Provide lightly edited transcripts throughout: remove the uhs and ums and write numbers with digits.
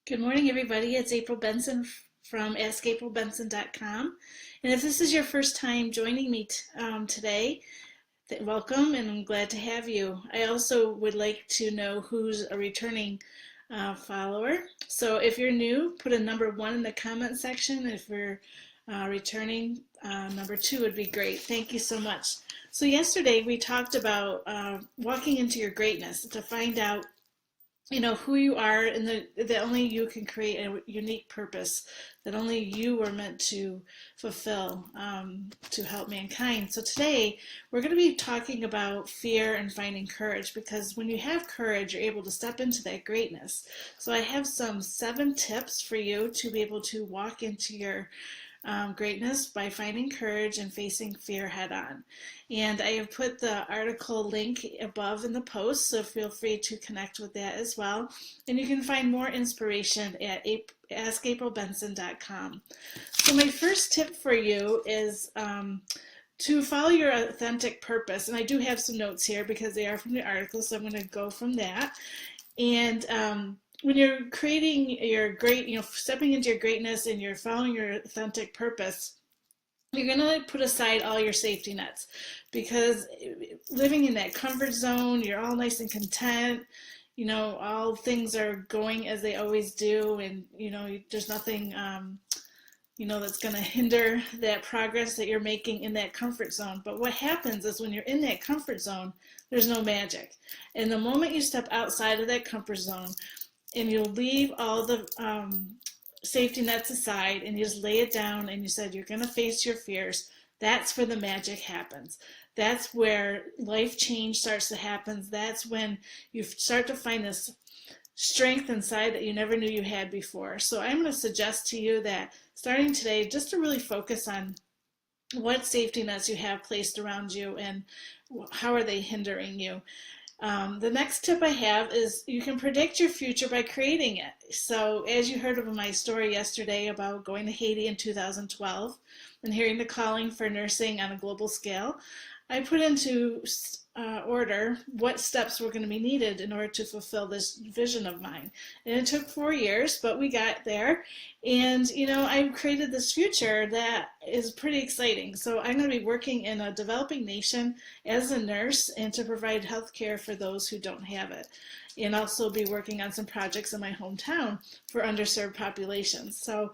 Good morning, everybody. It's April Benson from askaprilbenson.com. And if this is your first time joining me today, welcome, and I'm glad to have you. I also would like to know who's a returning follower. So if you're new, put a number 1 in the comment section. If you're returning, number 2 would be great. Thank you so much. So yesterday we talked about walking into your greatness to find out who you are, and that only you can create a unique purpose that only you were meant to fulfill, to help mankind. So today we're going to be talking about fear and finding courage, because when you have courage, you're able to step into that greatness. So I have some 7 tips for you to be able to walk into your greatness by finding courage and facing fear head on. And I have put the article link above in the post, so feel free to connect with that as well. And you can find more inspiration at askaprilbenson.com. So my first tip for you is to follow your authentic purpose. And I do have some notes here because they are from the article, so I'm going to go from that. And when you're creating your stepping into your greatness and you're following your authentic purpose, you're going to put aside all your safety nets, because living in that comfort zone, you're all nice and content, all things are going as they always do, and there's nothing that's going to hinder that progress that you're making in that comfort zone. But what happens is when you're in that comfort zone, there's no magic. And the moment you step outside of that comfort zone, and you'll leave all the safety nets aside, and you just lay it down, and you said you're going to face your fears, that's where the magic happens. That's where life change starts to happen. That's when you start to find this strength inside that you never knew you had before. So I'm going to suggest to you that starting today, just to really focus on what safety nets you have placed around you and how are they hindering you. The next tip I have is you can predict your future by creating it. So as you heard of my story yesterday about going to Haiti in 2012 and hearing the calling for nursing on a global scale, I put into order what steps were going to be needed in order to fulfill this vision of mine. And it took 4 years, but we got there. And, I've created this future that is pretty exciting. So I'm going to be working in a developing nation as a nurse and to provide health care for those who don't have it. And also be working on some projects in my hometown for underserved populations. So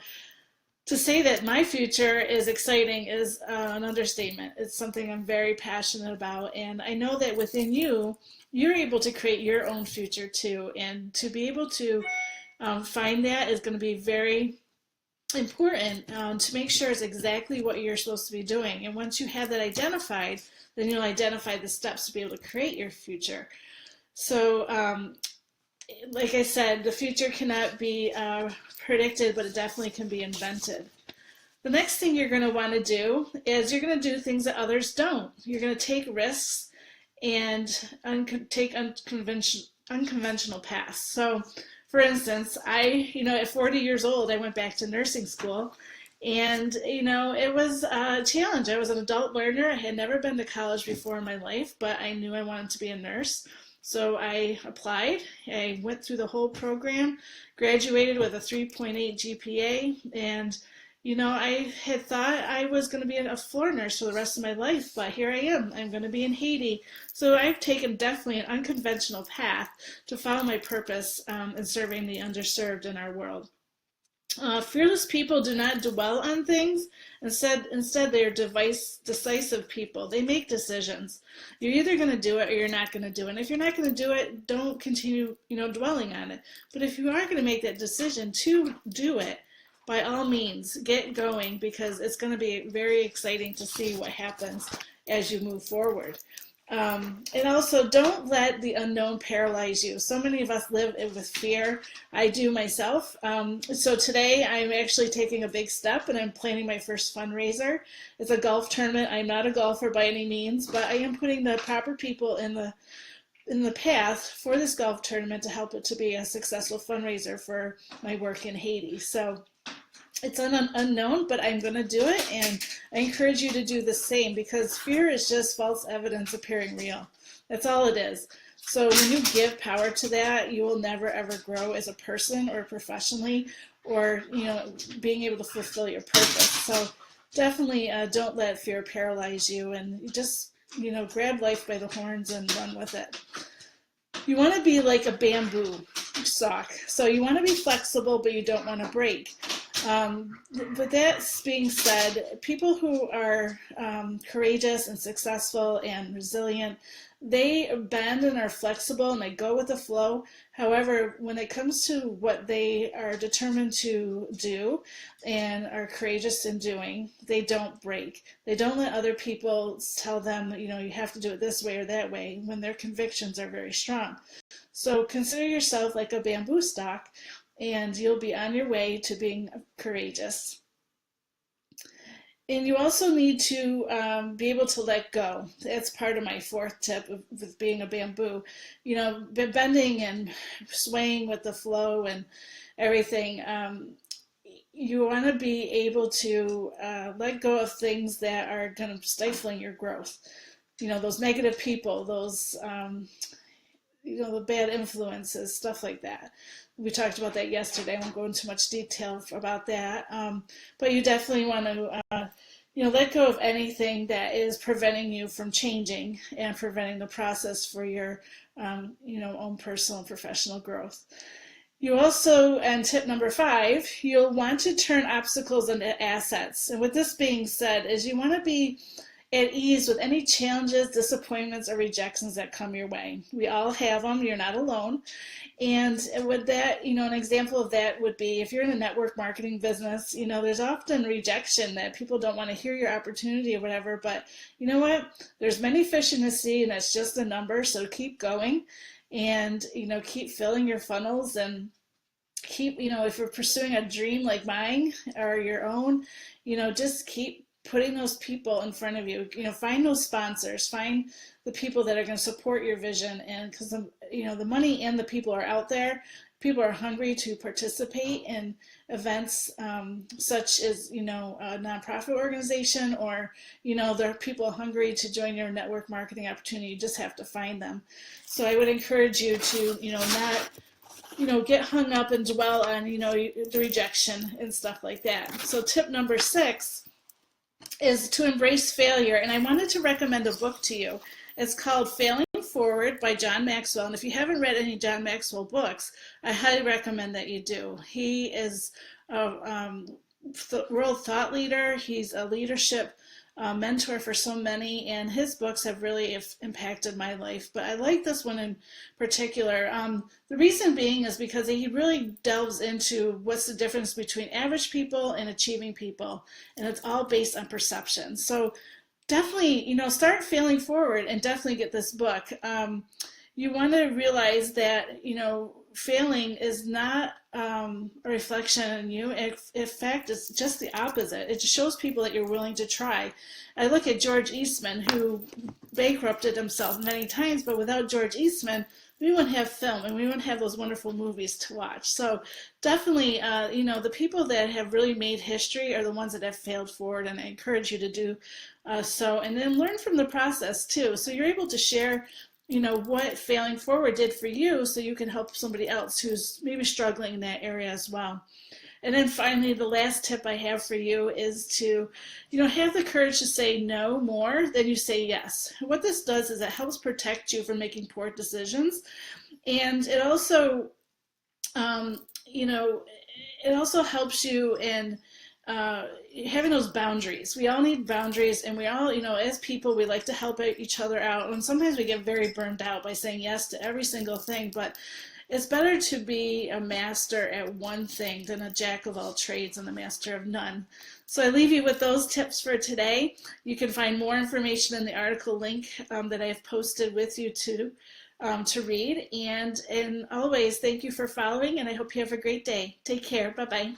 to say that my future is exciting is an understatement. It's something I'm very passionate about, and I know that within you, you're able to create your own future too, and to be able to find that is going to be very important to make sure it's exactly what you're supposed to be doing. And once you have that identified, then you'll identify the steps to be able to create your future. So like I said, the future cannot be predicted, but it definitely can be invented. The next thing you're going to want to do is you're going to do things that others don't. You're going to take risks and take unconventional paths. So, for instance, at 40 years old, I went back to nursing school, and it was a challenge. I was an adult learner. I had never been to college before in my life, but I knew I wanted to be a nurse. So I applied, I went through the whole program, graduated with a 3.8 GPA, and I had thought I was going to be a floor nurse for the rest of my life, but here I am. I'm going to be in Haiti. So I've taken definitely an unconventional path to follow my purpose in serving the underserved in our world. Fearless people do not dwell on things. Instead, they are decisive people. They make decisions. You're either going to do it or you're not going to do it. And if you're not going to do it, don't continue, dwelling on it. But if you are going to make that decision to do it, by all means, get going, because it's going to be very exciting to see what happens as you move forward. And also, don't let the unknown paralyze you. So many of us live with fear. I do myself. So today I'm actually taking a big step, and I'm planning my first fundraiser. It's a golf tournament. I'm not a golfer by any means, but I am putting the proper people in the path for this golf tournament to help it to be a successful fundraiser for my work in Haiti. So it's unknown, but I'm going to do it, and I encourage you to do the same, because fear is just false evidence appearing real. That's all it is. So when you give power to that, you will never ever grow as a person or professionally, or being able to fulfill your purpose. So definitely don't let fear paralyze you, and just grab life by the horns and run with it. You want to be like a bamboo stalk. So you want to be flexible, but you don't want to break. With that being said, people who are courageous and successful and resilient, they bend and are flexible and they go with the flow. However, when it comes to what they are determined to do and are courageous in doing, they don't break. They don't let other people tell them, you have to do it this way or that way, when their convictions are very strong. So consider yourself like a bamboo stalk, and you'll be on your way to being courageous. And you also need to be able to let go. That's part of my fourth tip with being a bamboo. Bending and swaying with the flow and everything. You want to be able to let go of things that are kind of stifling your growth. Those negative people, those the bad influences, stuff like that. We talked about that yesterday. I won't go into much detail about that. But you definitely want to, let go of anything that is preventing you from changing and preventing the process for your, own personal and professional growth. You also, and tip number 5, you'll want to turn obstacles into assets. And with this being said, is you want to be at ease with any challenges, disappointments, or rejections that come your way. We all have them. You're not alone. And with that, an example of that would be if you're in a network marketing business, there's often rejection that people don't want to hear your opportunity or whatever. But you know what? There's many fish in the sea, and that's just a number. So keep going and, keep filling your funnels and keep, if you're pursuing a dream like mine or your own, just keep putting those people in front of you. Find those sponsors, find the people that are going to support your vision. And because the money and the people are out there, people are hungry to participate in events such as a nonprofit organization, or there are people hungry to join your network marketing opportunity. You just have to find them. So I would encourage you to not get hung up and dwell on the rejection and stuff like that. So tip number 6 is to embrace failure. And I wanted to recommend a book to you. It's called Failing Forward by John Maxwell. And if you haven't read any John Maxwell books, I highly recommend that you do. He is a world thought leader. He's a leadership mentor for so many, and his books have really impacted my life. But I like this one in particular. The reason being is because he really delves into what's the difference between average people and achieving people, and it's all based on perception. So definitely, start failing forward and definitely get this book. You want to realize that, failing is not a reflection on you. In fact, it's just the opposite. It just shows people that you're willing to try. I look at George Eastman, who bankrupted himself many times, but without George Eastman, we wouldn't have film and we wouldn't have those wonderful movies to watch. So definitely, the people that have really made history are the ones that have failed forward, and I encourage you to do so. And then learn from the process too. So you're able to share what failing forward did for you, so you can help somebody else who's maybe struggling in that area as well. And then finally, the last tip I have for you is to, have the courage to say no more than you say yes. What this does is it helps protect you from making poor decisions. And it also, it also helps you in having those boundaries. We all need boundaries, and we all, as people, we like to help each other out. And sometimes we get very burned out by saying yes to every single thing, but it's better to be a master at one thing than a jack of all trades and a master of none. So I leave you with those tips for today. You can find more information in the article link that I have posted with you to read. And always, thank you for following, and I hope you have a great day. Take care. Bye-bye.